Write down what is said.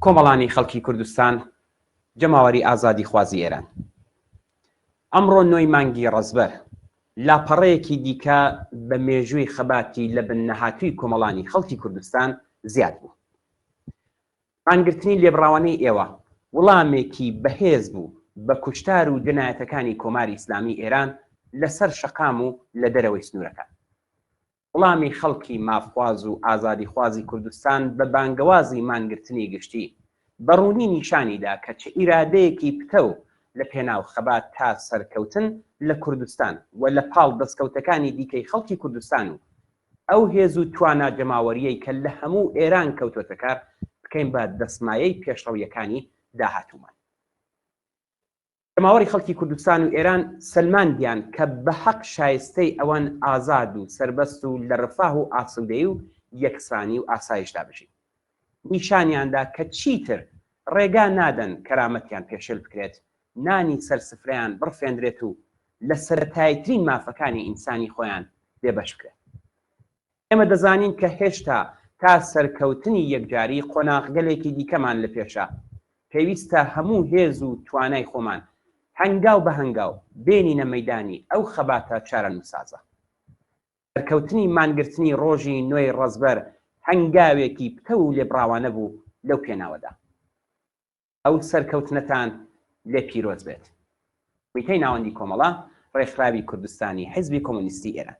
کۆمەڵانی خەڵکی کوردستان جەماوەری ئازادی خوازی ئێران ئەمڕۆ 9 مانگی ڕەزبەر لاپەڕەیەکی دیکە بە مێژووی خەباتی لە بن نەهاتووی کۆمەڵانی خەڵکی کوردستان زیاد بوو. مانگرتنی لێبڕاوانەی ئێوە وەڵامێکی بەهێز بوو بە کوشتار و جنایەتەکانی کۆماری ئیسلامی ئێران لەسەر شەقام و لە دەرەوەی سنوورەکان. وەڵامی خەڵکی مافخواز و ئازادی خوازی کوردستان بە بانگەوازی مانگرتنی گشتی بەڕوونی نیشانیدا کە چه ئیرادەیەکی پتە و لە پێناو خەبات تا سەرکەوتن لە کوردستان و لە پاڵ دەستکەوتەکانی دیکەی خەڵکی کوردستان و ئەو هێز و توانا جەماوەریەی کە لە هەموو ئێران کەوتۆتە کار بکەین بە دەسمایەی پێشڕەویەکانی داهاتوومان. جەماوەری خەڵکی کوردستان و ئێران سلماندیان کە بە حەق شایستەی ئەوان ئازاد و سربەست و لە ڕفاه و ئاسوودەیی و یەکسانی و ئاسایشدا بژین. نیشانیاندا کە چیتر ڕێگا نادەن کەرامەتیان پێشێل بکرێت، نانی سەرسفرەیان بڕفێندرێت و لە سەرەتاییترین مافەکانی ئینسانی خۆیان بێبەش بکرێت. ئێمە دەزانین کە هێشتا تا سەرکەوتنی یەکجاری قۆناغگەلێکی دیکەمان لە پێشە. پێویستە هەموو هێز و توانای خۆمان هەنگاو بە هەنگاو بێنینە مەیدانی ئەو خەباتە چارەنووسازە. سەرکەوتنی مانگرتنی ڕۆژی 9 ڕەزبەر هەنگاوێکی پتە و لێبڕاوانە بوو لەو پێناوەدا. ئەو سەرکەوتنەتان لێ پیرۆز بێت. میتەی ناوەندی کۆمەڵە ڕێکخراوی کوردستانی حیزبی کۆمۆنیستی ئێران.